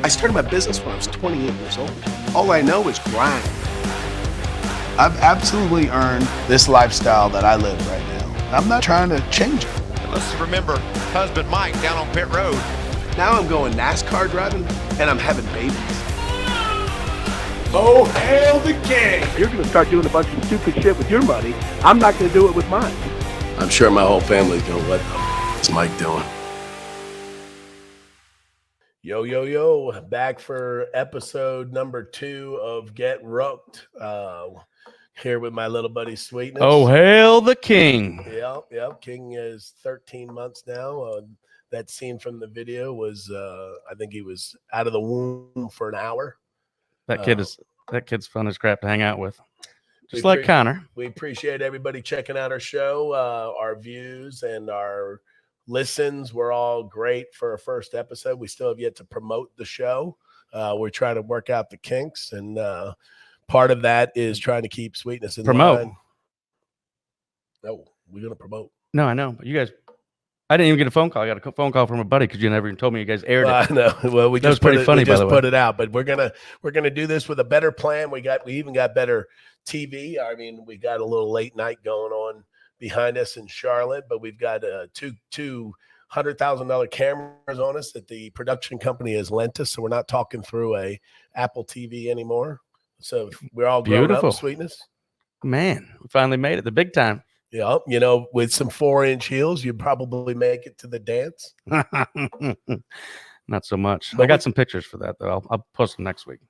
I started my business when I was 28 years old. All I know is grind. I've absolutely earned this lifestyle that I live right now. I'm not trying to change it. Let's remember husband Mike down on pit road. Now I'm going NASCAR driving and I'm having babies. Oh, hail the king! You're going to start doing a bunch of stupid shit with your money. I'm not going to do it with mine. I'm sure my whole family's going to what is Mike doing? Yo, yo, yo, back for episode number 2 of Get Ruched. Here with my little buddy Sweetness. Oh, hail the king. Yep. King is 13 months now. That scene from the video was, I think he was out of the womb for an hour. That kid's fun as crap to hang out with. Just like Connor. We appreciate everybody checking out our show. Our views and our listens were all great for our first episode. We still have yet to promote the show. We're trying to work out the kinks, and part of that is trying to keep Sweetness in line. No, we're going to promote. No, I know. But you guys, I didn't even get a phone call. I got a phone call from a buddy because you never even told me you guys aired it. I know. Well, we just put it out, but we're gonna do this with a better plan. We even got better TV. I mean, we got a little late night going on behind us in Charlotte, but we've got two $100,000 cameras on us that the production company has lent us, so we're not talking through a Apple TV anymore. So we're all grown up, Sweetness. Man, we finally made it, the big time. Yeah, with some 4-inch heels, you'd probably make it to the dance. Not so much. I got some pictures for that, though. I'll post them next week.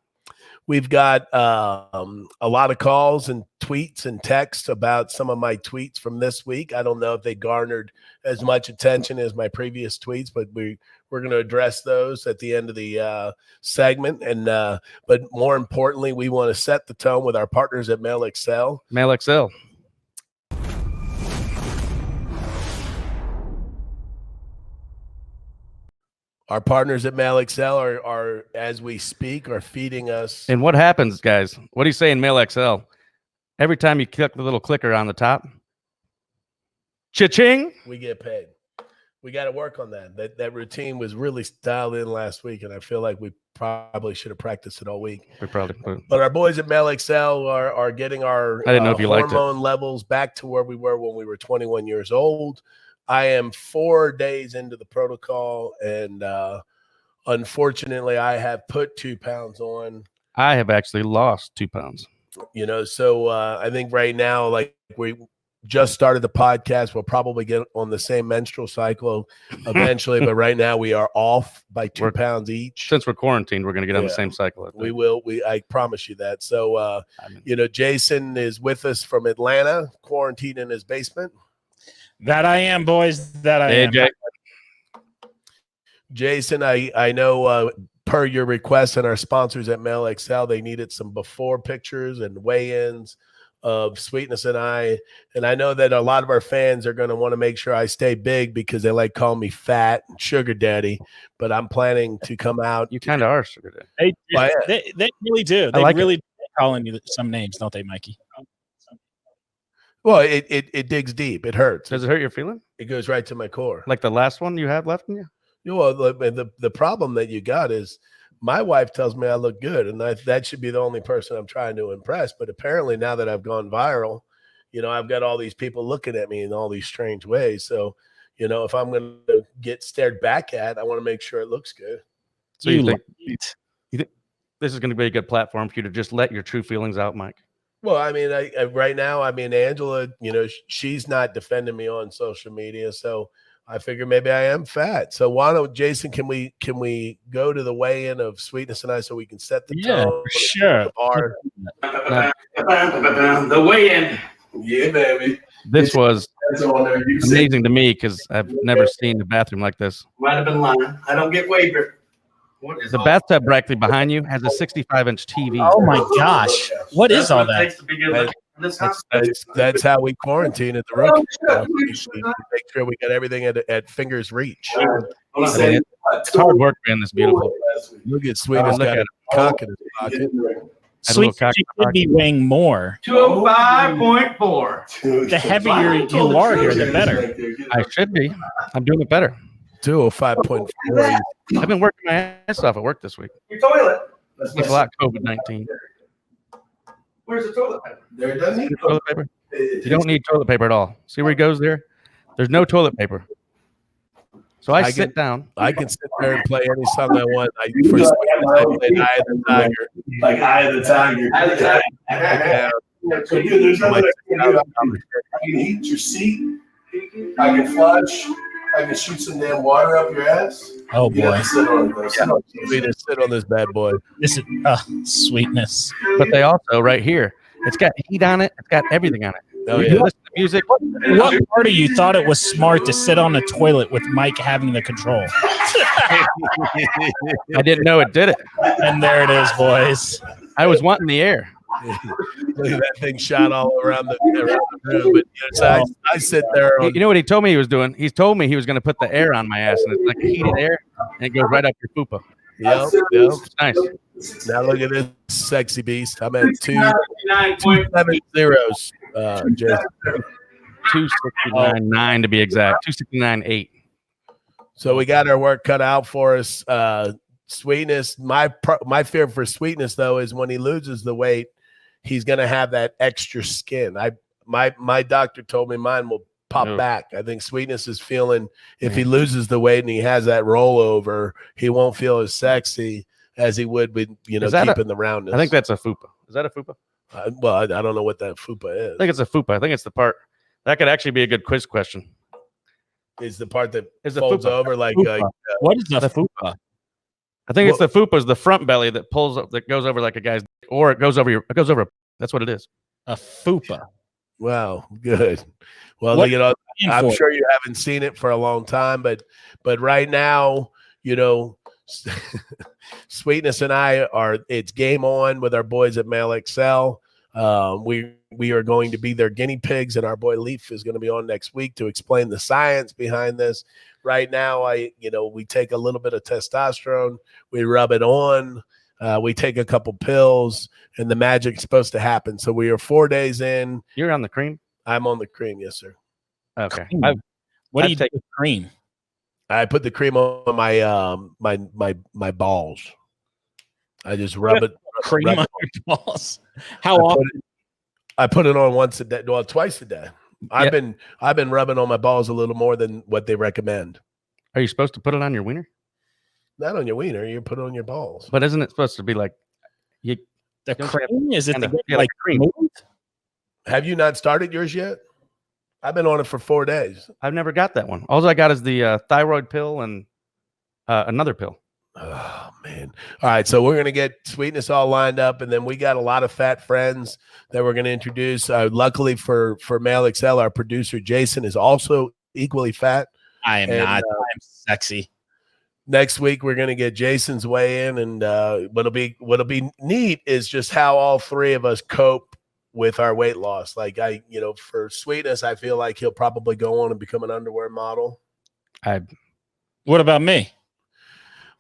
We've got a lot of calls and tweets and texts about some of my tweets from this week. I don't know if they garnered as much attention as my previous tweets, but we're going to address those at the end of the segment. And but more importantly, we want to set the tone with our partners at Mail XL. Mail XL. Our partners at Mail XL are, as we speak, are feeding us. And what happens, guys? What do you say in Mail XL? Every time you click the little clicker on the top, cha-ching, we get paid. We got to work on that. That routine was really dialed in last week, and I feel like we probably should have practiced it all week. But our boys at Mail XL are getting our hormone levels back to where we were when we were 21 years old. I am 4 days into the protocol, and unfortunately, I have put 2 pounds on. I have actually lost 2 pounds. So I think right now, like we just started the podcast, we'll probably get on the same menstrual cycle eventually, but right now we are off by 2 pounds each. Since we're quarantined, we're going to get on the same cycle. We will. I promise you that. So, Jason is with us from Atlanta, quarantined in his basement. That I am, boys. That I am. Jay. Jason, I know per your request and our sponsors at Mail XL, they needed some before pictures and weigh-ins of Sweetness and I. And I know that a lot of our fans are going to want to make sure I stay big because they like calling me fat and sugar daddy. But I'm planning to come out. You kind of are sugar daddy. They really do. They really calling you some names, don't they, Mikey? Well, it digs deep. It hurts. Does it hurt your feeling? It goes right to my core. Like the last one you have left in you? Well, the problem that you got is my wife tells me I look good, and that should be the only person I'm trying to impress. But apparently now that I've gone viral, I've got all these people looking at me in all these strange ways. So, if I'm going to get stared back at, I want to make sure it looks good. So you think this is going to be a good platform for you to just let your true feelings out, Mike? Well, I mean, right now, Angela, she's not defending me on social media, so I figure maybe I am fat. So why don't, Jason, can we go to the weigh-in of Sweetness and I so we can set the tone? Sure. The weigh-in. Yeah, baby. This was amazing to me because I've never seen a bathroom like this. Might have been lying. I don't get waiver. The bathtub directly behind you has a 65-inch TV. Oh my gosh! What is all that? That's how we quarantine at the Ruched. We make sure we got everything at finger's reach. It's hard work being this beautiful. Look at Sweetness got a cock in his pocket. Sweet, you could be weighing more. 205.4. The heavier you are here, the better. I should be. I'm doing it better. 205.4. I've been working my ass off at work this week. Your toilet. It's a lot of COVID-19. Where's the toilet paper? There doesn't need Toilet paper. You don't need toilet paper at all. See where he goes there? There's no toilet paper. So I sit down. I can sit there and play any song I want. I played Eye of the Tiger. Like Eye of the Tiger. Eye of the Tiger. So, dude, there's nothing I can do. I can heat your seat. I can flush. I can shoot some damn water up your ass. Oh boy! You sit on it, We just sit on this bad boy. This is sweetness. But they also right here. It's got heat on it. It's got everything on it. Oh yeah. Listen to music. What part of you thought it was smart to sit on the toilet with Mike having the control? I didn't know it did it. And there it is, boys. I was wanting the air. Look at that thing shot all around the room. But so I sit there. You know what he told me he was doing? He told me he was going to put the air on my ass, and it's like heated air, and it goes right up your fupa. Yep. It's nice. Now look at this sexy beast. I'm at 270. Jason. 269.9 to be exact. 269.8. So we got our work cut out for us. Sweetness. My fear for Sweetness though is when he loses the weight, he's gonna have that extra skin. My doctor told me mine will pop back. I think Sweetness is feeling if he loses the weight and he has that rollover, he won't feel as sexy as he would with keeping the roundness. I think that's a fupa. Is that a fupa? Well, I don't know what that fupa is. I think it's a fupa. I think it's the part that could actually be a good quiz question. Is the part that is folds over like what is the fupa? I think it's the fupa is the front belly that pulls up, that goes over like a guy's, or it goes over that's what it is. A fupa. Wow, good. Well, I'm sure you haven't seen it for a long time, but right now, Sweetness and I it's game on with our boys at Mail Excel. We are going to be their guinea pigs, and our boy Leaf is going to be on next week to explain the science behind this. Right now, we take a little bit of testosterone, we rub it on, we take a couple pills, and the magic's supposed to happen. So we are 4 days in. You're on the cream? I'm on the cream, yes, sir. Okay. What do you take with cream? I put the cream on my balls. I just rub it. Cream on your balls. How often? I put it on once a day, well, twice a day. I've been rubbing on my balls a little more than what they recommend. Are you supposed to put it on your wiener? Not on your wiener. You put it on your balls. But isn't it supposed to be like the cream? Is it like cream? Have you not started yours yet? I've been on it for 4 days. I've never got that one. All I got is the thyroid pill and another pill. Oh man! All right, so we're gonna get Sweetness all lined up, and then we got a lot of fat friends that we're gonna introduce. Luckily for Mail Excel, our producer Jason is also equally fat. I am not. I'm sexy. Next week we're gonna get Jason's weigh in, and what'll be neat is just how all three of us cope with our weight loss. Like for Sweetness, I feel like he'll probably go on and become an underwear model. What about me?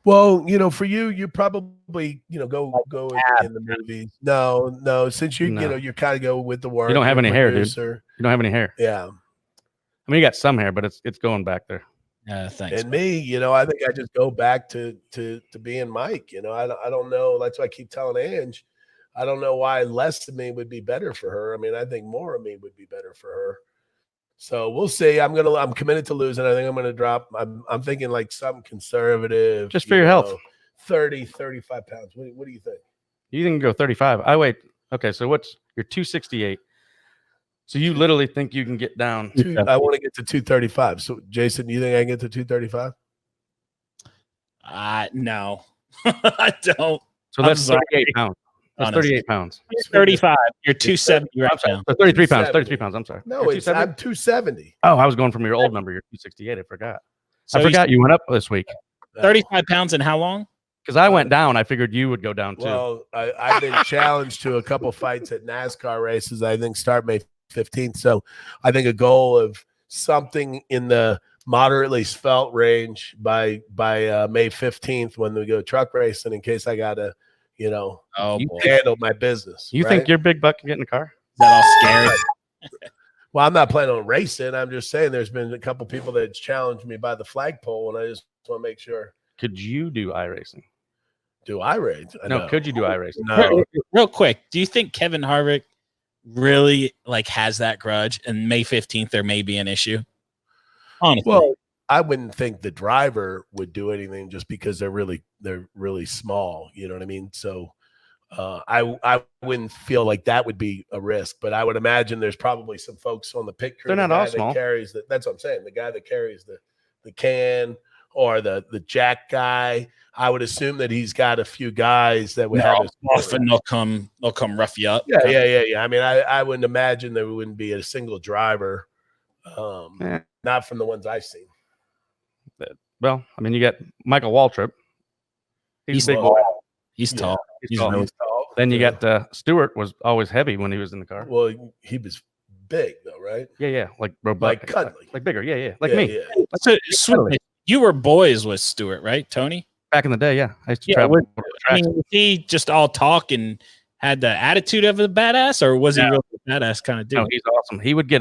Well, for you probably, go in the movies. No, since you you kind of go with the work. You don't have any hair, dude. You don't have any hair. Yeah. I mean, you got some hair, but it's going back there. Thanks. And me, I think I just go back to being Mike. I don't know. That's why I keep telling Ange, I don't know why less of me would be better for her. I mean, I think more of me would be better for her. So we'll see. I'm committed to losing. I think I'm gonna drop. I'm thinking like something conservative. Just for your health. 30, 35 pounds. What do you think? You can go 35. Okay, so you're 268. So you literally think you can get down I want to get to 235. So Jason, you think I can get to 235? No. I don't. So that's 38 pounds. That's 38 pounds. 35. You're 270 right now. So 33 pounds. 33 pounds. I'm sorry. No, I'm 270. Oh, I was going from your old number. You're 268. I forgot. I forgot you went up this week. 35 pounds in how long? Because I went down. I figured you would go down too. Well, I've been challenged to a couple fights at NASCAR races. I think start May 15th. So I think a goal of something in the moderately svelte range by May 15th when we go truck racing, in case I got to handle my business. You think your big buck can get in the car? Is that all scary? Well, I'm not planning on racing. I'm just saying there's been a couple people that challenged me by the flagpole, and I just want to make sure. Could you do iRacing? Do iRacing? No, could you do iRacing? No. Real quick, do you think Kevin Harvick really has that grudge, and May 15th there may be an issue? Honestly. Well, I wouldn't think the driver would do anything just because they're really small. You know what I mean? So I wouldn't feel like that would be a risk, but I would imagine there's probably some folks on the pit crew. They're not all small. That's what I'm saying. The guy that carries the can or the jack guy. I would assume that he's got a few guys that would have often they'll come rough you up. Yeah. I mean, I wouldn't imagine there wouldn't be a single driver. Not from the ones I've seen. Well, I mean, you got Michael Waltrip. He's a big tall. boy. He's tall. He's tall. Then you got Stewart was always heavy when he was in the car. Well, he was big though, right? Yeah, like robust, like cuddly, like bigger. Yeah, like me. Yeah. So you were boys with Stewart, right, Tony? Back in the day, yeah. I used to travel. Was he just all talk and had the attitude of a badass, or was he really a badass kind of dude? No, he's awesome. He would get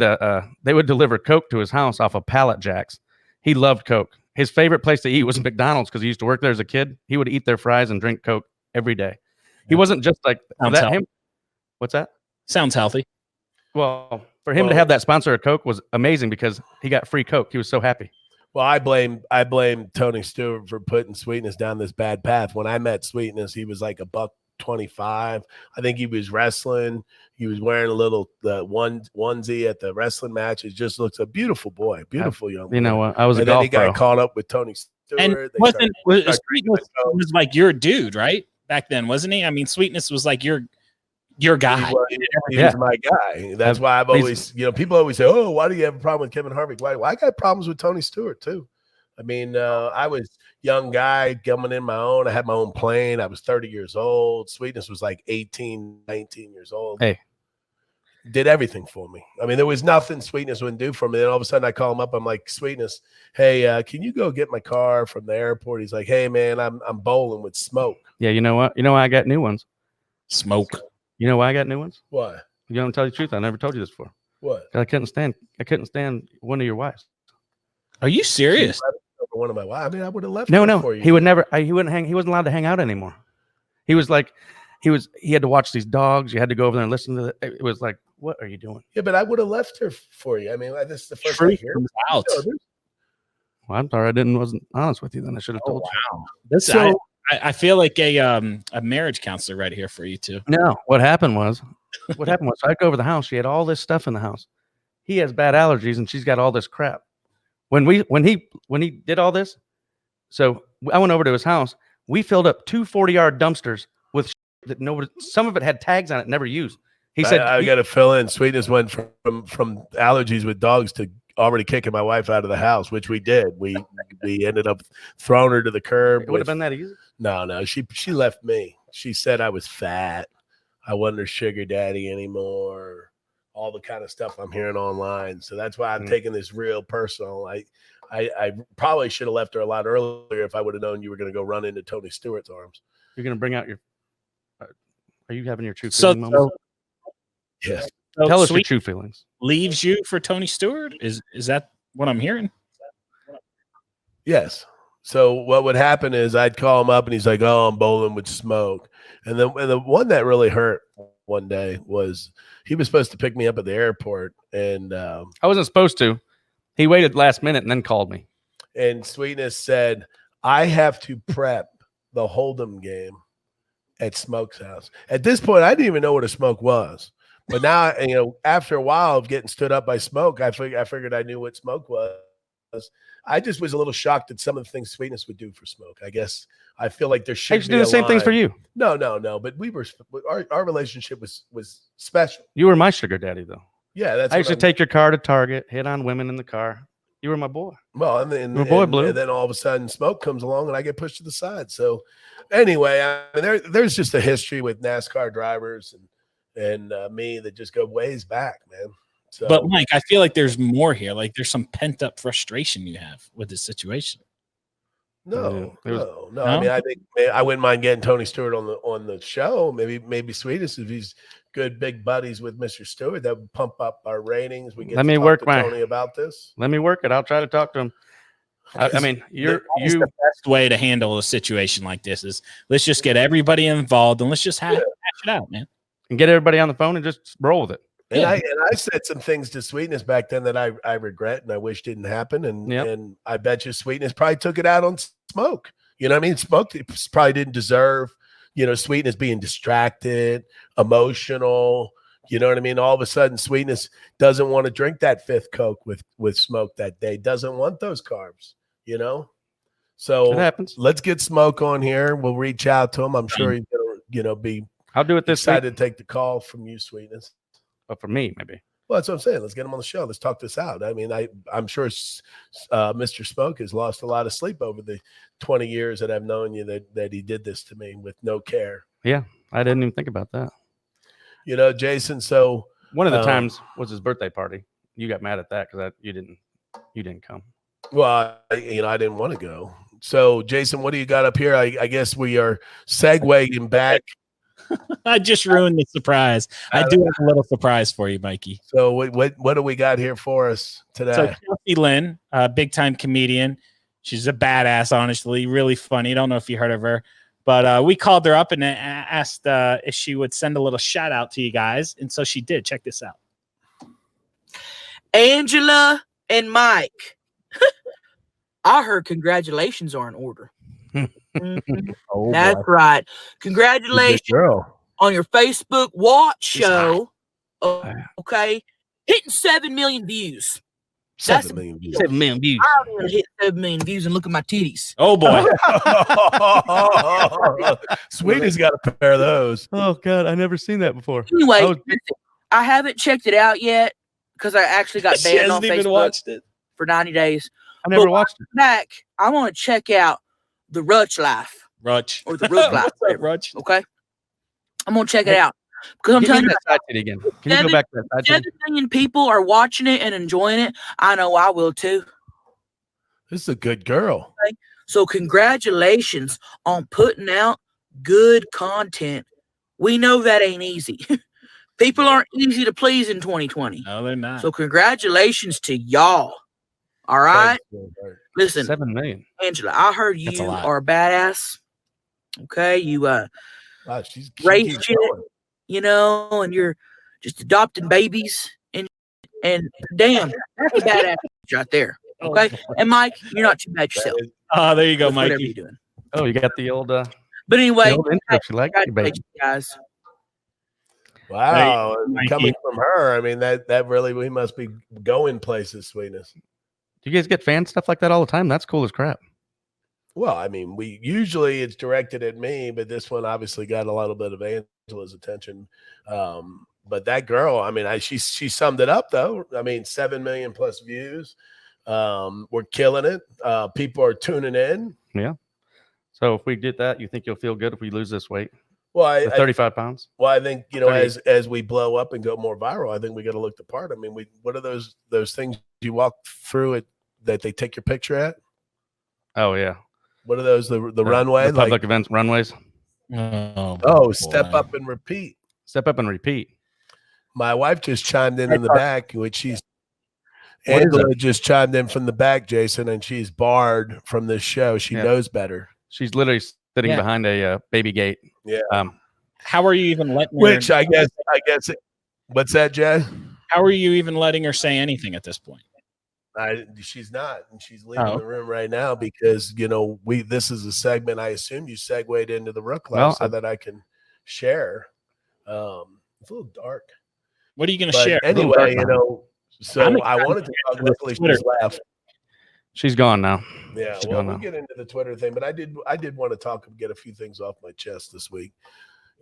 they would deliver Coke to his house off of pallet jacks. He loved Coke. His favorite place to eat was McDonald's because he used to work there as a kid. He would eat their fries and drink Coke every day. He wasn't just like that. What's that? Sounds healthy. Well, for him to have that sponsor of Coke was amazing because he got free Coke. He was so happy. Well, I blame Tony Stewart for putting Sweetness down this bad path. When I met Sweetness, he was like $125. I think he was wrestling. He was wearing a little onesie at the wrestling match. It just looks a beautiful boy, beautiful young boy. You know what? I was a and golf then he got pro. caught up with Tony Stewart. And Sweetness was like your dude, right? Back then, wasn't he? I mean, Sweetness was like your guy. He was my guy. That's why I've always, people always say, "Oh, why do you have a problem with Kevin Harvick?" Why? I got problems with Tony Stewart too. I mean, I was young guy coming in my own. I had my own plane. I was 30 years old. Sweetness was like 18, 19 years old. Hey. Did everything for me. I mean, there was nothing Sweetness wouldn't do for me. Then all of a sudden I call him up. I'm like, Sweetness, hey, can you go get my car from the airport? He's like, hey, man, I'm bowling with Smoke. Yeah, you know what? You know why I got new ones? Smoke. You know why I got new ones? Why? You don't tell you the truth. I never told you this before. What? I couldn't stand one of your wives. Are you serious? One of my wives. I mean, I would have left. No. For you. He would never. He wouldn't hang. He wasn't allowed to hang out anymore. He was like, he had to watch these dogs. You had to go over there and listen to it. Was like, what are you doing? Yeah, but I would have left her for you. I mean, this is the first Truth I hear. comes out. Well, I'm sorry, wasn't honest with you. Then I should have told you. I feel like a marriage counselor right here for you too. No, what happened was, I'd go over the house. She had all this stuff in the house. He has bad allergies, and she's got all this crap. When he did all this, so I went over to his house. We filled up 2 40-yard dumpsters with that nobody. Some of it had tags on it, never used. He said, I got to fill in. Sweetness went from allergies with dogs to already kicking my wife out of the house, which we did. We ended up throwing her to the curb. It would have been that easy. No. She left me. She said I was fat. I wasn't her sugar daddy anymore. All the kind of stuff I'm hearing online. So that's why I'm taking this real personal. I probably should have left her a lot earlier if I would have known you were going to go run into Tony Stewart's arms. You're going to bring out your. Are you having your true feelings? Yes. So tell us your true feelings. Leaves you for Tony Stewart? Is that what I'm hearing? Yes. So what would happen is I'd call him up and he's like, "Oh, I'm bowling with Smoke." And the one that really hurt one day was he was supposed to pick me up at the airport, and I wasn't supposed to. He waited last minute and then called me. And Sweetness said, "I have to prep the Hold'em game at Smoke's house." At this point, I didn't even know what a Smoke was. But now, after a while of getting stood up by Smoke, I figured I knew what Smoke was. I just was a little shocked at some of the things Sweetness would do for Smoke. I guess I feel like there should be do the same things for you. No. But our relationship was special. You were my sugar daddy, though. Yeah, that's. I used to take your car to Target, hit on women in the car. You were my boy. Well, and then all of a sudden, Smoke comes along, and I get pushed to the side. So, anyway, I mean, there's just a history with NASCAR drivers and me that just go ways back, man. So, but Mike, I feel like there's more here. Like there's some pent up frustration you have with this situation. No. I mean, I think I wouldn't mind getting Tony Stewart on the show. Maybe Sweetness, if he's good big buddies with Mr. Stewart, that would pump up our ratings. We get to talk to Tony about this. Let me work it. I'll try to talk to him. I mean, the best way to handle a situation like this is let's just get everybody involved and let's just hash it out, man. And get everybody on the phone and just roll with it. And I said some things to Sweetness back then that I regret and I wish didn't happen. And I bet you Sweetness probably took it out on Smoke. You know what I mean? Smoke probably didn't deserve, Sweetness being distracted, emotional. You know what I mean? All of a sudden, Sweetness doesn't want to drink that fifth Coke with Smoke that day. Doesn't want those carbs, So it happens. Let's get Smoke on here. We'll reach out to him. I'm sure he's gonna, be I'll do it this excited to take the call from you, Sweetness. But for me, maybe. Well, that's what I'm saying. Let's get him on the show. Let's talk this out. I mean, I'm sure Mr. Smoke has lost a lot of sleep over the 20 years that I've known you that he did this to me with no care. Yeah, I didn't even think about that. Jason. So one of the times was his birthday party. You got mad at that because you didn't come. Well, I didn't want to go. So, Jason, what do you got up here? I guess we are segueing back. I just ruined the surprise. I do have a little surprise for you, Mikey. So what do we got here for us today? So Chelsea Lynn, big time comedian. She's a badass, honestly, really funny. I don't know if you heard of her, but we called her up and asked if she would send a little shout out to you guys. And so she did. Check this out. Angela and Mike. I heard congratulations are in order. Oh, that's boy. right. Congratulations on your Facebook watch show. Okay. Hitting 7 million views. 7 million views. 7 million views. I don't hit 7 million views and look at my titties. Oh, boy. Sweetie's got a pair of those. Oh, God. I never seen that before. Anyway, I haven't checked it out yet because I actually got She banned on hasn't even Facebook watched it. for 90 days. I never watched it. Back, I want to check out the Ruched life. Ruched. Or the Ruched life. Ruched. Okay. I'm going to check it out. Because I'm telling you, that side titty again. Can you go back to that side 7 million people are watching it and enjoying it. I know I will too. This is a good girl. Okay? So congratulations on putting out good content. We know that ain't easy. People aren't easy to please in 2020. No, they're not. So congratulations to y'all. All right. Listen, 7 million. Angela, I heard you are a badass. Okay. You she's raised shit, and you're just adopting babies and damn, that's a badass right there. Okay. And Mike, you're not too bad yourself. Oh, there you go, Whatever Mikey. you're doing. Oh, you got the old But anyway, congratulations, guys. Wow, Mikey. coming from her, I mean that really, we must be going places, Sweetness. Do you guys get fan stuff like that all the time? That's cool as crap. Well, I mean, we usually it's directed at me, but this one obviously got a little bit of Angela's attention. But that girl, I mean, she summed it up though. I mean, 7 million plus views. We're killing it. People are tuning in. Yeah. So if we get that, you think you'll feel good if we lose this weight? Well, 35 pounds. Well, I think as we blow up and go more viral, I think we got to look the part. I mean, what are those things you walk through it that they take your picture at? Oh yeah. What are those? The runway, the public events runways. Step up and repeat. Step up and repeat. My wife just chimed in the back, which Angela just chimed in from the back, Jason, and she's barred from this show. She knows better. She's literally sitting behind a baby gate. Yeah. How are you even letting her? Which I guess. What's that, Jay? How are you even letting her say anything at this point? She's not, and she's leaving the room right now because this is a segment. I assume you segued into the Rook Live so that I can share. It's a little dark. What are you going to share? Anyway, so I wanted to talk. Luckily, she's left. She's gone now. Yeah, we'll get into the Twitter thing, but I did want to talk and get a few things off my chest this week.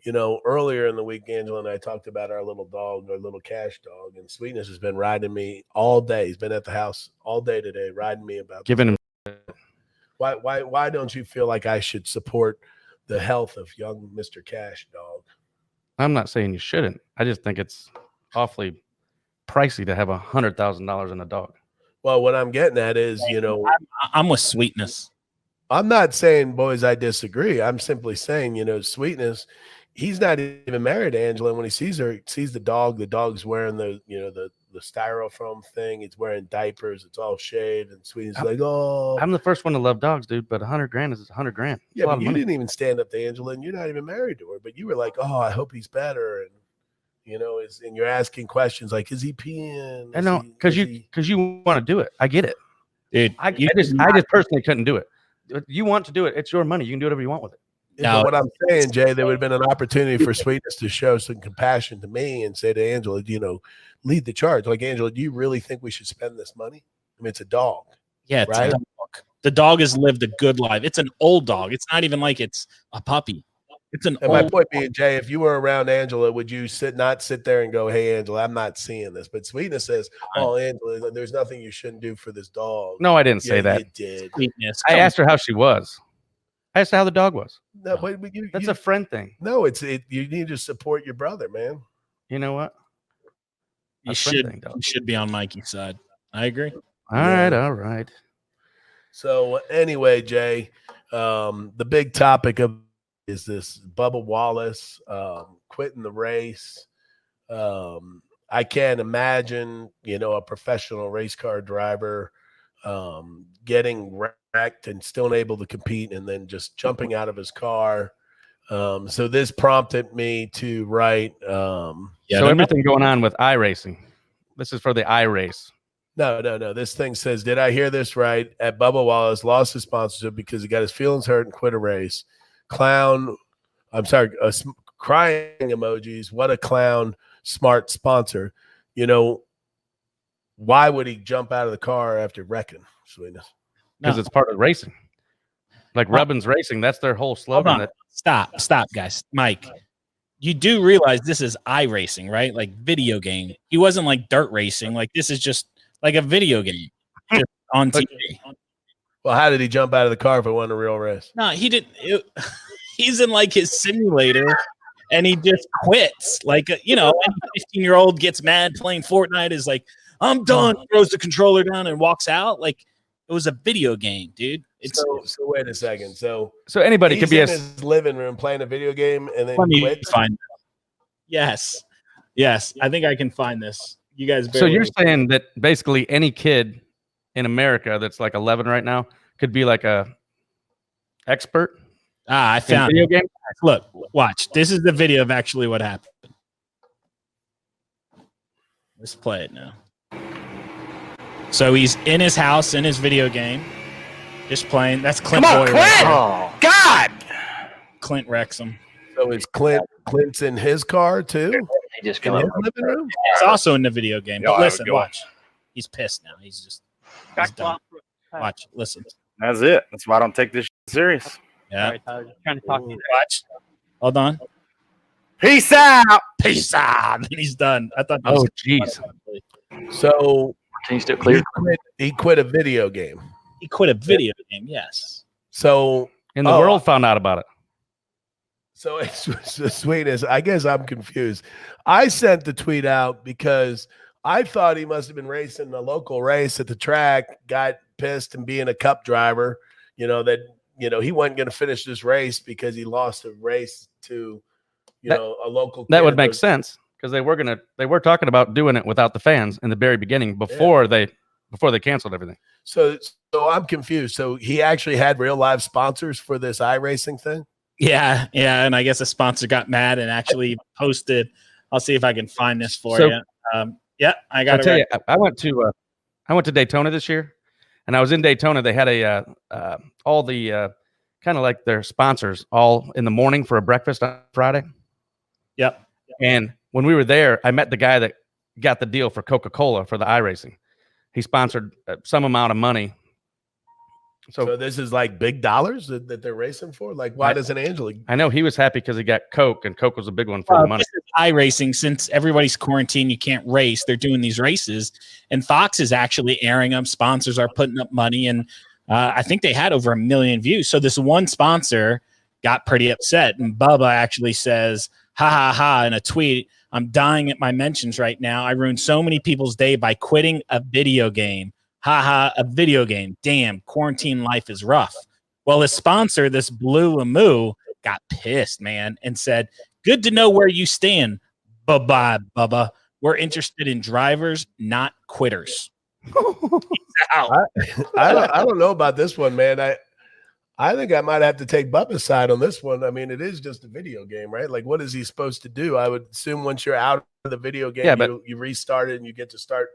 Earlier in the week, Angela and I talked about our little dog, our little Cash dog, and Sweetness has been riding me all day. He's been at the house all day today, riding me about giving him. Why don't you feel like I should support the health of young Mr. Cash dog? I'm not saying you shouldn't. I just think it's awfully pricey to have $100,000 in a dog. Well, what I'm getting at is, I'm with Sweetness. I'm not saying, boys, I disagree. I'm simply saying, Sweetness, he's not even married to Angela. And when he sees the dog's wearing the styrofoam thing. He's wearing diapers. It's all shaved, and Sweetie's like, "Oh, I'm the first one to love dogs, dude. But $100,000 is $100,000. It's yeah." a lot But of you money. didn't even stand up to Angela, and you're not even married to her. But you were like, "Oh, I hope he's better," and and you're asking questions like, "Is he peeing?" I know, because you want to do it. I get it, Dude. I just personally couldn't do it. You want to do it. It's your money. You can do whatever you want with it. No, what I'm saying, Jay, there would have been an opportunity for Sweetness to show some compassion to me and say to Angela, lead the charge. Like, Angela, do you really think we should spend this money? I mean, it's a dog. Yeah, it's right? a dog. The dog has lived a good life. It's an old dog. It's not even like it's a puppy. It's an And old my point being, Jay, if you were around Angela, would you not sit there and go, "Hey, Angela, I'm not seeing this"? But Sweetness says, "Oh, Angela, there's nothing you shouldn't do for this dog." No, I didn't say that. You did. Sweetness. I asked her how she was. I asked her how the dog was. No, but That's a friend thing. No, you need to support your brother, man. You know what? You should be on Mikey's side. I agree. All right. So anyway, Jay, the big topic is this Bubba Wallace quitting the race. I can't imagine, a professional race car driver getting wrecked and still able to compete and then just jumping out of his car. So this prompted me to write. So everything going on with iRacing. This is for the iRace. No. This thing says, did I hear this right? At Bubba Wallace lost his sponsorship because he got his feelings hurt and quit a race. Crying emojis. What a clown, smart sponsor. Why would he jump out of the car after wrecking? Sweetness. Because it's part of racing. Like Rubbin's Racing, that's their whole slogan. Stop, guys. Mike, you do realize this is iRacing, right? Like video game. He wasn't like dirt racing. Like this is just like a video game just on TV. Well, how did he jump out of the car if it wasn't a real race? No, he didn't. He's in like his simulator and he just quits. Like, any 15-year-old gets mad playing Fortnite is like, I'm done, throws the controller down and walks out. Like it was a video game, dude. So wait a second. So anybody could be in his living room playing a video game and then quits? Find Yes. I think I can find this. You guys. So you're saying that basically any kid in America that's like 11 right now could be like a expert? I found video game. Look, watch. This is the video of actually what happened. Let's play it now. So he's in his house in his video game, just playing. That's Clint. Come on, Boyer Clint! Right, God! Clint wrecks him. So is Clint's in his car too? He just In come his up. living room? He's also in the video game. But listen, watch. He's pissed now. He's done. Watch. Listen. That's it. That's why I don't take this shit serious. Yeah. Trying to talk to you. Watch. Hold on. Peace out. Peace out. And he's done. I thought. That was jeez. So He's still clear. he quit a video game. He quit a video game. Yes. So And the world found out about it. So it's the sweetest. I guess I'm confused. I sent the tweet out because I thought he must have been racing a local race at the track, got pissed and being a cup driver, that he wasn't going to finish this race because he lost a race to, a local. That would make sense because they were talking about doing it without the fans in the very beginning before they canceled everything. So I'm confused. So he actually had real live sponsors for this iRacing thing? Yeah, and I guess a sponsor got mad and actually posted. I'll see if I can find this for you. Yeah, I got it. I went to Daytona this year, and I was in Daytona. They had all the kind of like their sponsors all in the morning for a breakfast on Friday. Yep. And when we were there, I met the guy that got the deal for Coca-Cola for the iRacing. He sponsored some amount of money. So this is like big dollars that they're racing for? Like, why doesn't Angela? I know he was happy because he got Coke, and Coke was a big one for the money. This is iRacing. Since everybody's quarantined, you can't race. They're doing these races, and Fox is actually airing them. Sponsors are putting up money, and I think they had over 1 million views. So this one sponsor got pretty upset, and Bubba actually says, "Ha ha ha!" in a tweet. I'm dying at my mentions right now. I ruined so many people's day by quitting a video game. Ha ha, a video game. Damn, quarantine life is rough. Well, his sponsor, this Blue Moo, got pissed, man, and said, good to know where you stand. Bye-bye, Bubba. We're interested in drivers, not quitters. I don't know about this one, man. I think I might have to take Bubba's side on this one. I mean, it is just a video game, right? Like, what is he supposed to do? I would assume once you're out of the video game, you restart it and you get to start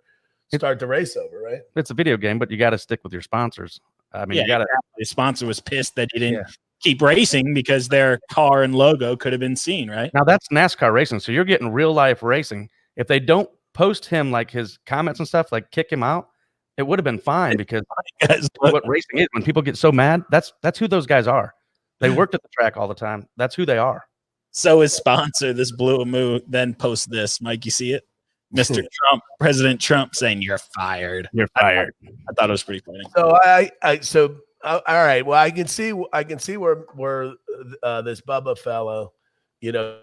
the race over, right? It's a video game, but you got to stick with your sponsors. I mean, you got to. The sponsor was pissed that he didn't keep racing because their car and logo could have been seen, right? Now that's NASCAR racing, so you're getting real life racing. If they don't post him like his comments and stuff, like kick him out, it would have been fine because what racing is. When people get so mad, that's who those guys are. They worked at the track all the time. That's who they are. So his sponsor, this Blue Moo, then posts this. Mike, you see it? Mr. Trump, President Trump saying you're fired. You're fired. I thought it was pretty funny. So all right. Well, I can see where this Bubba fellow,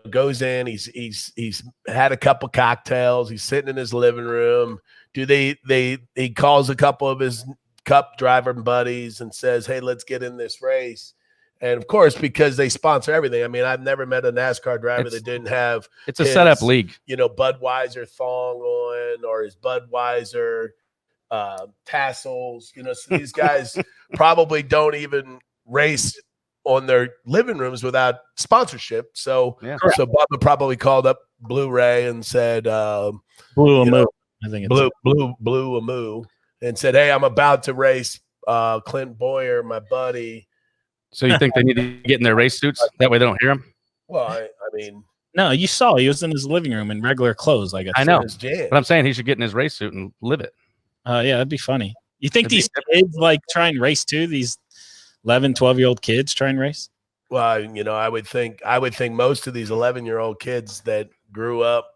goes in. He's had a couple cocktails. He's sitting in his living room. He calls a couple of his cup driver buddies and says, "Hey, let's get in this race." And of course, because they sponsor everything. I mean, I've never met a NASCAR driver that didn't have a setup league. Budweiser thong on or his Budweiser tassels. So these guys probably don't even race on their living rooms without sponsorship. So Bubba probably called up Blu-ray and said, "Blue Moo." I think it's Blue Moo, and said, "Hey, I'm about to race Clint Boyer, my buddy." So you think they need to get in their race suits? That way they don't hear him? Well, I mean. No, you saw he was in his living room in regular clothes, I guess. I know, but I'm saying he should get in his race suit and live it. Yeah, that'd be funny. You think these kids try and race too? These 11, 12-year-old kids try and race? Well, I would think most of these 11-year-old kids that grew up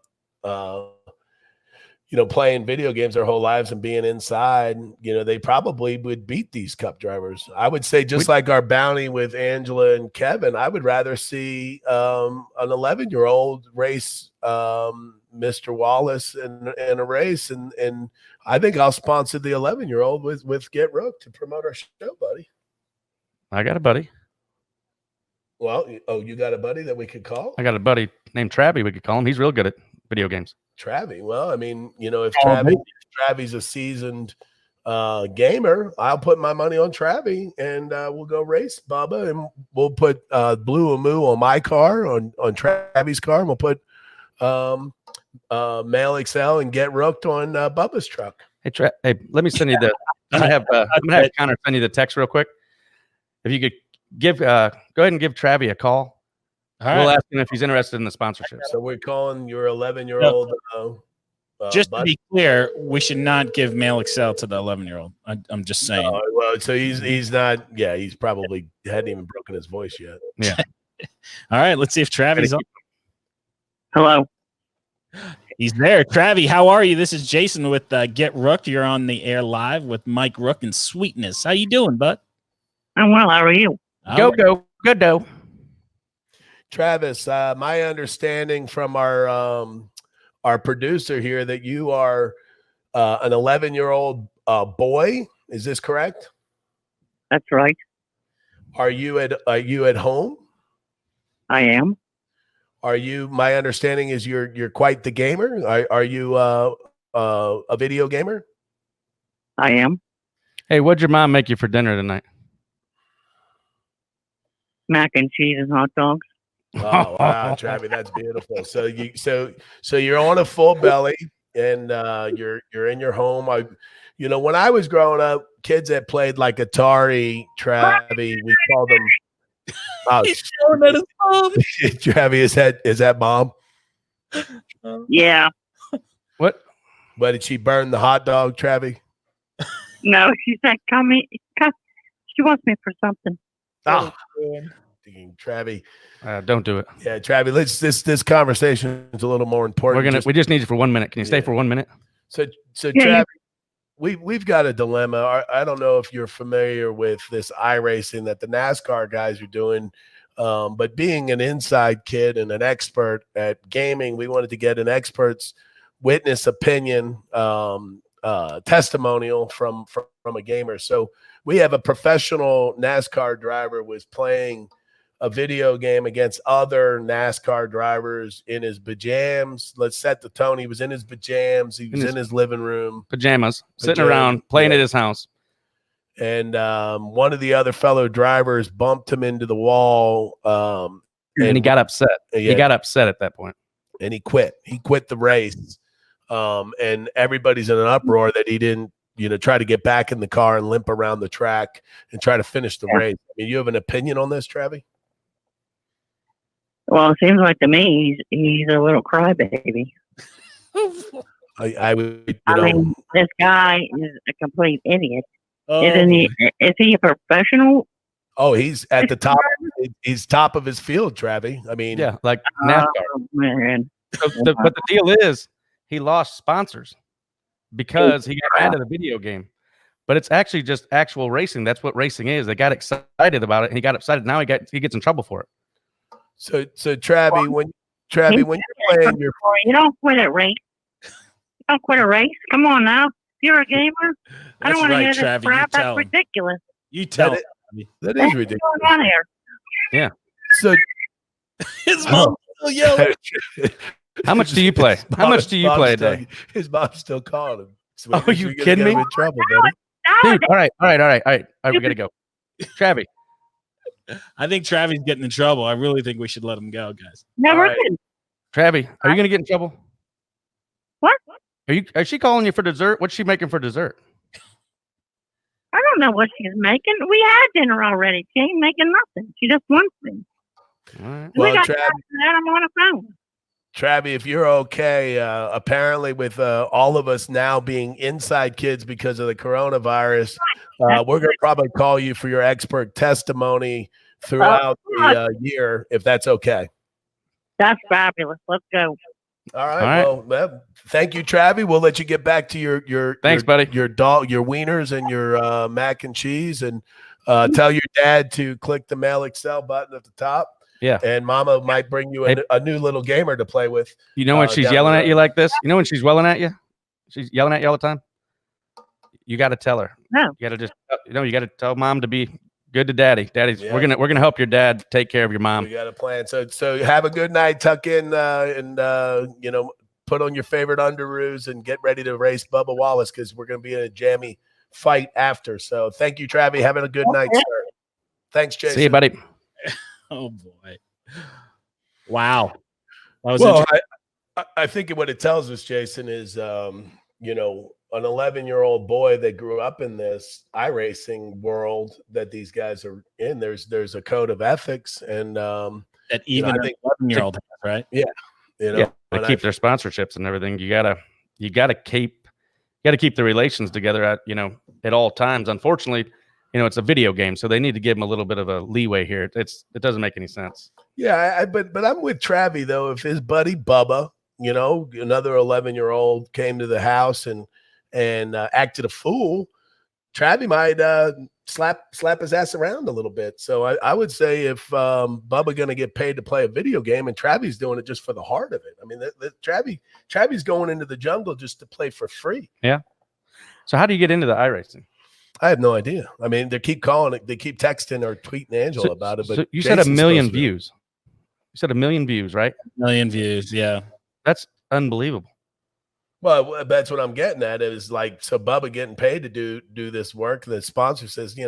playing video games their whole lives and being inside, they probably would beat these cup drivers. I would say just like our bounty with Angela and Kevin, I would rather see an 11-year-old race Mr. Wallace in a race. And I think I'll sponsor the 11-year-old with Get Rook to promote our show, buddy. I got a buddy. Well, you got a buddy that we could call? I got a buddy named Travie. We could call him. He's real good at video games. Travie. Well, I mean, if Travie's a seasoned gamer, I'll put my money on Travie, and we'll go race Bubba, and we'll put Blue Moo on my car, on Travie's car, and we'll put Mail XL and Get Rooked on Bubba's truck. Hey, let me send you the. I'm gonna have Connor send you the text real quick. If you could go ahead and give Travie a call. We'll ask him if he's interested in the sponsorship. So we're calling your 11-year-old. Just to be clear, we should not give Mail XL to the 11-year-old. I'm just saying. Well, so he's not. Yeah, he's probably hadn't even broken his voice yet. Yeah. All right, let's see if Travie's on. Hello. He's there. Travie, how are you? This is Jason with Get Rooked. You're on the air live with Mike Rook and Sweetness. How you doing, bud? I'm well. How are you? Go. Travis, my understanding from our producer here that you are an 11-year-old boy. Is this correct? That's right. Are you at home? I am. Are you? My understanding is you're quite the gamer. Are you a video gamer? I am. Hey, what'd your mom make you for dinner tonight? Mac and cheese and hot dogs. Oh wow, Travie, that's beautiful. So you're on a full belly, and you're in your home. When I was growing up, kids that played like Atari, Travie, we called them. Oh, he's showing at his mom. Travie, is that mom? Yeah. What? But did she burn the hot dog, Travie? No, she said, come. She wants me for something. Oh, Travie. Don't do it. Yeah, Travie, this conversation is a little more important. We just need you for 1 minute. Can you stay for 1 minute? So Travie, we've got a dilemma. I don't know if you're familiar with this iRacing that the NASCAR guys are doing, but being an inside kid and an expert at gaming, we wanted to get an expert's witness opinion, testimonial from a gamer. So we have a professional NASCAR driver was playing a video game against other NASCAR drivers in his pajamas. Let's set the tone. He was in his pajamas. He was in his living room. Pajamas, sitting around, playing at his house. And one of the other fellow drivers bumped him into the wall. And he got upset. He got upset at that point. And he quit. He quit the race. And everybody's in an uproar that he didn't, try to get back in the car and limp around the track and try to finish the race. I mean, you have an opinion on this, Travi? Well, it seems like to me he's a little crybaby. I would, I mean, this guy is a complete idiot. Oh. Isn't he? Is he a professional? Oh, he's at the top. He's top of his field, Travi. I mean, yeah, like NASCAR. Man. But the deal is, he lost sponsors because he got mad at the video game. But it's actually just actual racing. That's what racing is. They got excited about it, and he got upset. Now he gets in trouble for it. So Travi, when you're playing your, you don't quit a race. You don't quit a race. Come on now. If you're a gamer, I don't want to hear this Travi, crap. That's ridiculous. You tell him. That is ridiculous. What's going on here? Yeah. So his mom still yelling. How much do you play? How much do you play a day? His mom's still calling him. So oh, you kidding me? In trouble, dude, all right. We gotta go. Travi. I think Travi's getting in trouble. I really think we should let him go, guys. Never. Right. Travi, are you gonna get in trouble? What? Is she calling you for dessert? What's she making for dessert? I don't know what she's making. We had dinner already. She ain't making nothing. She just wants things. All right. We got that. I'm on the phone. Travi, if you're okay, apparently with all of us now being inside kids because of the coronavirus, we're going to probably call you for your expert testimony throughout the year, if that's okay. That's fabulous. Let's go. All right. Well, thank you, Travi. We'll let you get back to your thanks, buddy. Your wieners and your mac and cheese, and tell your dad to click the Mail Excel button at the top. Yeah. And Mama might bring you a new little gamer to play with. You know when she's yelling at you like this? You know when she's yelling at you? She's yelling at you all the time. You got to tell her. No. You got to just you got to tell Mom to be good to Daddy. Daddy's we're gonna help your dad take care of your mom. We got a plan. So have a good night. Tuck in and put on your favorite underoos and get ready to race Bubba Wallace because we're gonna be in a jammy fight after. So thank you, Travi. Having a good night, sir. Thanks, Jason. See you, buddy. Oh boy! Wow. I think what it tells us, Jason, is an 11-year-old boy that grew up in this iRacing world that these guys are in. There's a code of ethics, and that even an 11-year-old has, right? Yeah, to keep their sponsorships and everything. You gotta keep the relations together at all times. Unfortunately, it's a video game, so they need to give them a little bit of a leeway here. It doesn't make any sense. Yeah, but I'm with Travi though. If his buddy Bubba, another 11-year-old came to the house and acted a fool, Travi might slap his ass around a little bit. So I would say if Bubba going to get paid to play a video game and Travi's doing it just for the heart of it. I mean, Travi's going into the jungle just to play for free. Yeah. So how do you get into the iRacing? I have no idea. I mean, they keep calling it. They keep texting or tweeting Angela about it. But so you said 1 million views. You said 1 million views, right? 1 million views. Yeah. That's unbelievable. Well, that's what I'm getting at. Is like, so Bubba getting paid to do this work. The sponsor says,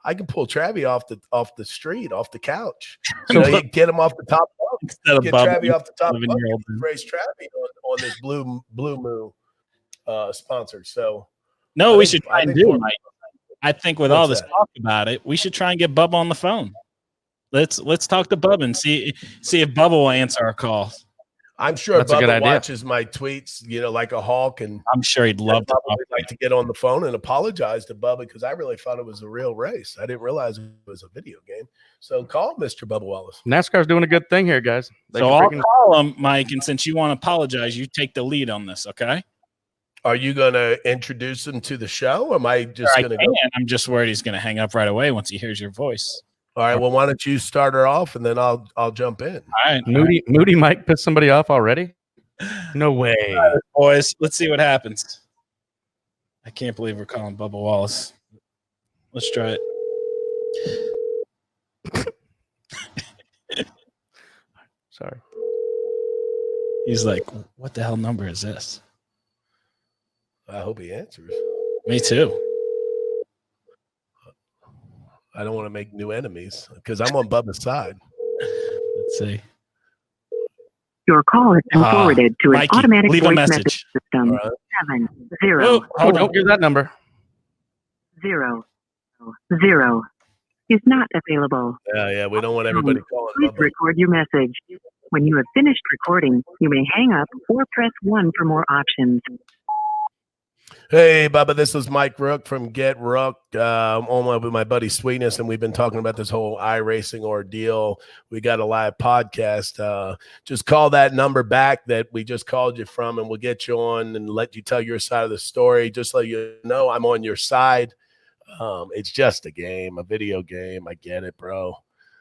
I can pull Travi off the street, off the couch. So you get him off the top bunk. Get Travi off the top bunk. Race Travi on this blue moon sponsor. So no, we should try and do, Mike. I think with all this talk about it, we should try and get Bubba on the phone. Let's talk to Bubba and see if Bubba will answer our calls. I'm sure Bubba watches my tweets, like a hawk, and I'm sure he'd love to get on the phone and apologize to Bubba because I really thought it was a real race. I didn't realize it was a video game. So call Mr. Bubba Wallace. NASCAR's doing a good thing here, guys. I'll call him, Mike, and since you want to apologize, you take the lead on this, okay? Are you going to introduce him to the show, or am I just going to go? I'm just worried he's going to hang up right away once he hears your voice. All right. Well, why don't you start her off, and then I'll jump in. All right. Moody Mike pissed somebody off already? No way. All right, boys, let's see what happens. I can't believe we're calling Bubba Wallace. Let's try it. Sorry. He's like, what the hell number is this? I hope he answers. Me too. I don't want to make new enemies because I'm on Bubba's side. Let's see. Your call has been forwarded to an Mikey, automatic leave a voice message. system. All right. 70 Oh, don't give that number. 0 is not available. Yeah, we don't want everybody calling Please Bubba. record your message. When you have finished recording, you may hang up or press 1 for more options. Hey, Bubba, this is Mike Rook from Get Rooked. I'm on with my buddy Sweetness, and we've been talking about this whole iRacing ordeal. We got a live podcast. Just call that number back that we just called you from, and we'll get you on and let you tell your side of the story. Just so you know, I'm on your side. It's just a game, a video game. I get it, bro.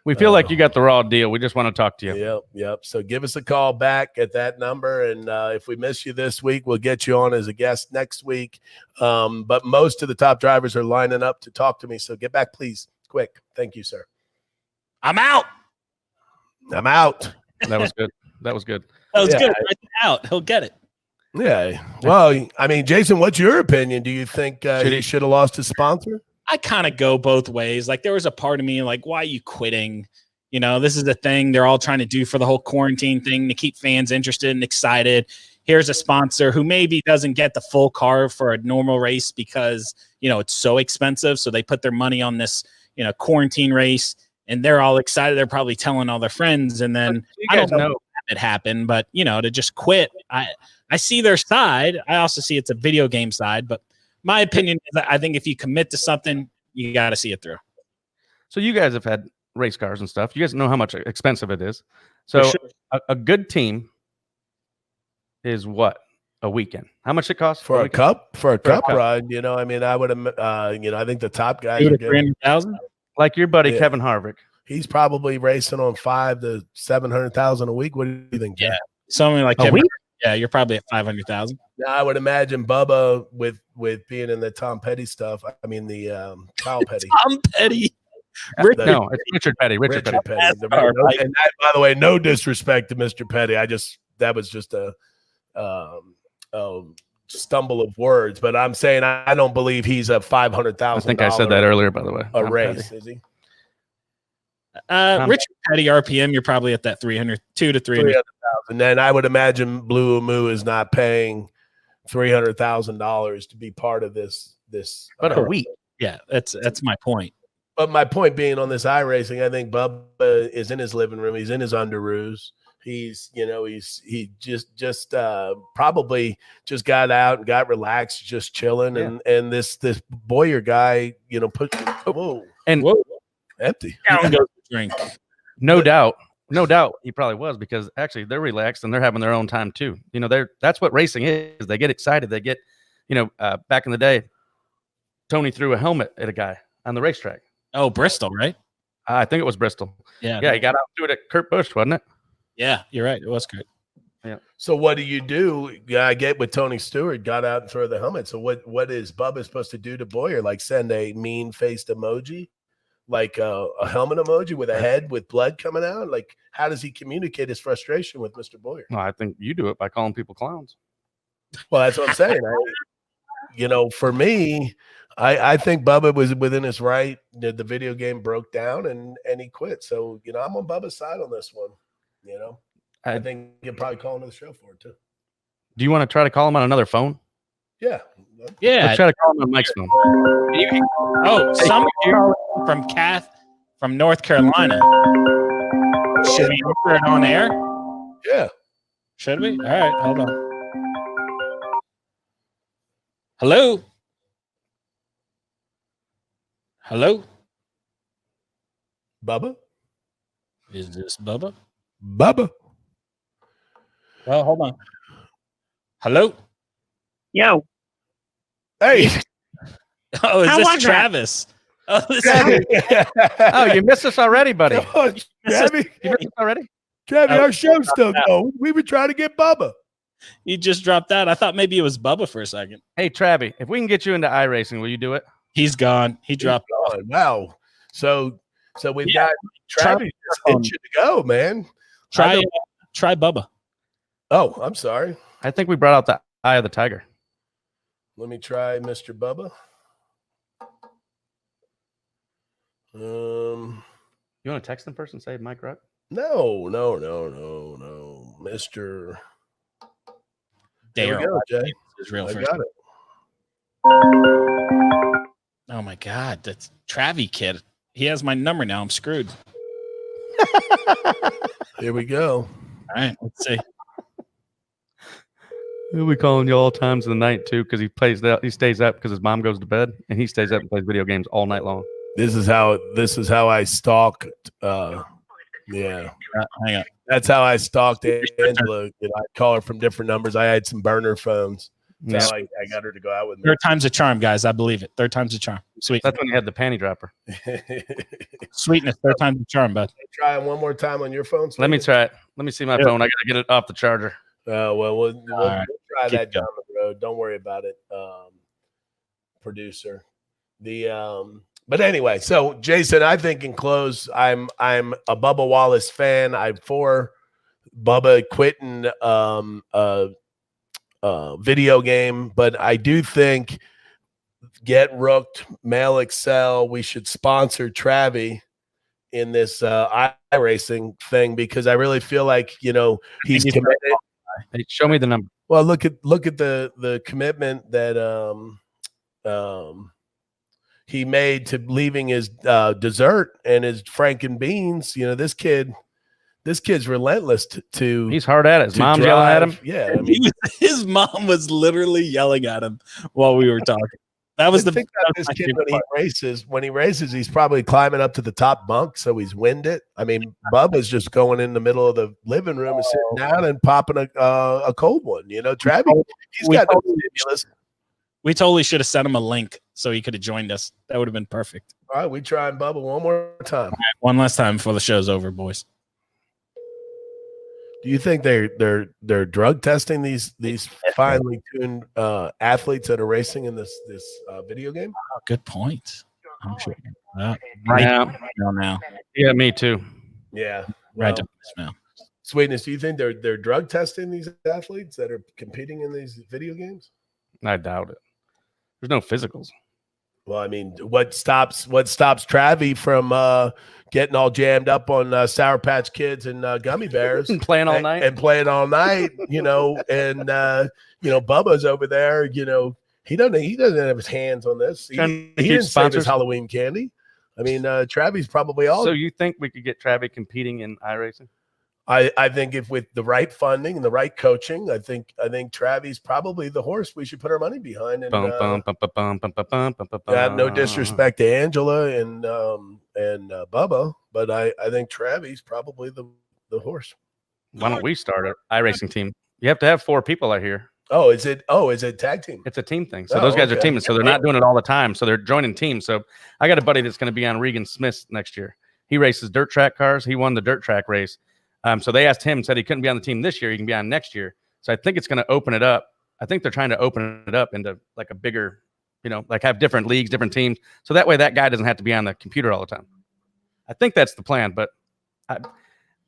We feel like you got the raw deal. We just want to talk to you. Yep. So give us a call back at that number, and if we miss you this week, we'll get you on as a guest next week. But most of the top drivers are lining up to talk to me, so get back, please, quick. Thank you, sir. I'm out. I'm out. That was good. That was good. That was good. Write it out. He'll get it. Yeah. Well, I mean, Jason, what's your opinion? Do you think he should have lost his sponsor? I kind of go both ways. Like, there was a part of me like, why are you quitting? You know, this is the thing they're all trying to do for the whole quarantine thing to keep fans interested and excited. Here's a sponsor who maybe doesn't get the full car for a normal race because, you know, it's so expensive. So they put their money on this, you know, quarantine race, and they're all excited. They're probably telling all their friends. And then I don't know if it happened, but, you know, to just quit. I see their side. I also see it's a video game side, but my opinion is that I think if you commit to something, you got to see it through. So you guys have had race cars and stuff. You guys know how much expensive it is. So a good team is what? A weekend. How much it costs for a cup? For a cup ride, you know, I mean, I would have, you know, I think the top guys are getting 300,000. Like your buddy Kevin Harvick. He's probably racing on 500,000 to 700,000 a week. What do you think, Jeff? Yeah, something like a Kevin. week? Yeah, you're probably at 500,000. I would imagine Bubba with being in the Tom Petty stuff. I mean, the Kyle Petty. Tom Petty. No, it's Richard Petty. Richard Petty. And that, by the way, no disrespect to Mr. Petty. That was just a stumble of words. But I'm saying I don't believe he's a $500,000. I think I said that earlier, by the way. A race, is he? Richard Petty RPM, you're probably at that 200 to 300,000. And then I would imagine Blue Moo is not paying $300,000 to be part of this. But a week. Yeah, that's my point. But my point being on this iRacing, I think Bubba is in his living room. He's in his underoos. He's, you know, he just probably just got out and got relaxed, just chilling. Yeah. And this Boyer guy, you know, empty. Down goes the drink. No doubt. He probably was, because actually they're relaxed and they're having their own time too. You know, that's what racing is. They get excited. They get, you know, back in the day, Tony threw a helmet at a guy on the racetrack. Oh, Bristol, right? I think it was Bristol. Yeah. Yeah, he got out to it at Kurt Busch, wasn't it? Yeah, you're right. It was Kurt. Yeah. So what do you do? I get with Tony Stewart, got out and throw the helmet. So what is Bubba supposed to do to Boyer? Like send a mean-faced emoji? Like a helmet emoji with a head with blood coming out? Like, how does he communicate his frustration with Mr. Boyer? Well, I think you do it by calling people clowns. Well, that's what I'm saying. You know, for me, I think Bubba was within his right. The video game broke down and he quit. So, you know, I'm on Bubba's side on this one. You know, I think you'll probably call into the show for it too. Do you want to try to call him on another phone? Yeah. Let's try to call him on Mike's phone. Somebody from from North Carolina. Should we answer it on air? Yeah. Should we? All right, hold on. Hello? Hello? Bubba? Is this Bubba? Bubba. Well, hold on. Hello? Yo. Hey. Oh, is How this was that? Travis? Oh, Oh, you missed us already, buddy. Oh, Travis, You missed us already? Travis, our show's still going. We were trying to get Bubba. You just dropped out. I thought maybe it was Bubba for a second. Hey, Travi, if we can get you into iRacing, will you do it? He's gone. He dropped off. Wow. So we've got Travis just itching to go, man. Try Bubba. Oh, I'm sorry. I think we brought out the eye of the tiger. Let me try Mr. Bubba. You want to text him first and say Mike Ruck? No. Mr. There we go, Jay. His real I first got name. it. Oh my God, that's Travie kid. He has my number now. I'm screwed. Here we go. All right, let's see. He'll be calling you all times of the night too, because he stays up because his mom goes to bed and he stays up and plays video games all night long. This is how I stalked. Yeah. Hang on. That's how I stalked Angela. You know, I'd call her from different numbers. I had some burner phones. That's how I got her to go out with me. Third time's a charm, guys. I believe it. Third time's a charm. Sweet. That's when you had the panty dropper. Sweetness. Third time's a charm, bud. Try it one more time on your phone. Let me try it. Let me see my phone. I gotta get it off the charger. We'll right. try that down the road. Don't worry about it, producer. But anyway, so Jason, I think in close, I'm a Bubba Wallace fan. I'm for Bubba quitting video game, but I do think get Ruched, Mail Excel. We should sponsor Travie in this iRacing thing because I really feel like he's committed. Hey, show me the number. Well, look at the commitment that he made to leaving his dessert and his Franken beans. This kid's relentless to he's hard at it. His mom's yelling at him. Yeah, I mean, his mom was literally yelling at him while we were talking. That was the thing about this kid when he races, he's probably climbing up to the top bunk, so he's winded. I mean, Bubba's just going in the middle of the living room and sitting down and popping a cold one. Travie, he's got no stimulus. We totally should have sent him a link so he could have joined us. That would have been perfect. All right, we try and Bubba one more time. Right, one last time before the show's over, boys. Do you think they're drug testing these finely tuned athletes that are racing in this video game? Oh, good point. I'm sure. Right now. Yeah, me too. Yeah. Right now. Sweetness, do you think they're drug testing these athletes that are competing in these video games? I doubt it. There's no physicals. Well, I mean, what stops Travie from getting all jammed up on Sour Patch Kids and gummy bears and playing all night? And Bubba's over there. He doesn't have his hands on this. He didn't save his Halloween candy. I mean, Travie's probably all. So you think we could get Travie competing in iRacing? I think if with the right funding and the right coaching, I think Travie's probably the horse we should put our money behind. And no disrespect to Angela and Bubba, but I think Travie's probably the horse. Why don't we start an iRacing team? You have to have 4 people out here. Oh, is it tag team? It's a team thing. So those guys are teaming. So they're not doing it all the time. So they're joining teams. So I got a buddy that's going to be on Regan Smith next year. He races dirt track cars. He won the dirt track race. So they asked him, said he couldn't be on the team this year. He can be on next year. So I think it's going to open it up. I think they're trying to open it up into like a bigger, like have different leagues, different teams. So that way that guy doesn't have to be on the computer all the time. I think that's the plan, but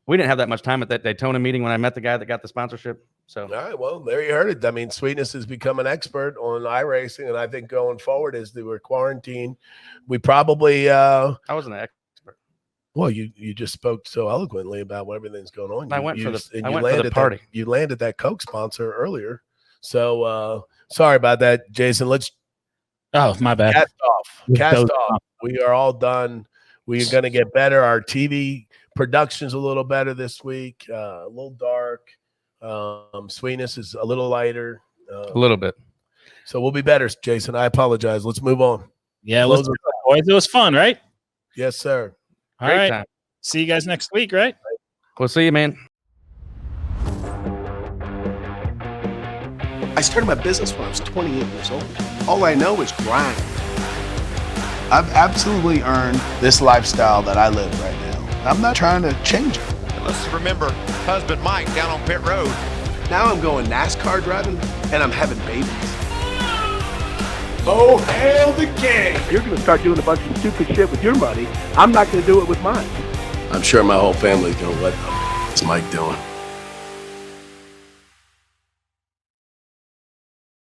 we didn't have that much time at that Daytona meeting when I met the guy that got the sponsorship. So all right, well, there you heard it. I mean, Sweetness has become an expert on iRacing, and I think going forward as they were quarantined, we probably I wasn't an expert. Well, you just spoke so eloquently about what everything's going on. I went for the party. You landed that Coke sponsor earlier. So sorry about that, Jason. Oh, my bad. Cast off. We are all done. We are going to get better. Our TV production's a little better this week. A little dark. Sweetness is a little lighter. A little bit. So we'll be better, Jason. I apologize. Let's move on. Yeah, let's boys. It was fun, right? Yes, sir. All right. Time. See you guys next week, right? We'll see you, man. I started my business when I was 28 years old. All I know is grind. I've absolutely earned this lifestyle that I live right now. I'm not trying to change it. And let's remember husband Mike down on pit road. Now I'm going NASCAR driving and I'm having babies. Oh, hail the king! You're going to start doing a bunch of stupid shit with your money. I'm not going to do it with mine. I'm sure my whole family's going to let them. What's Mike doing?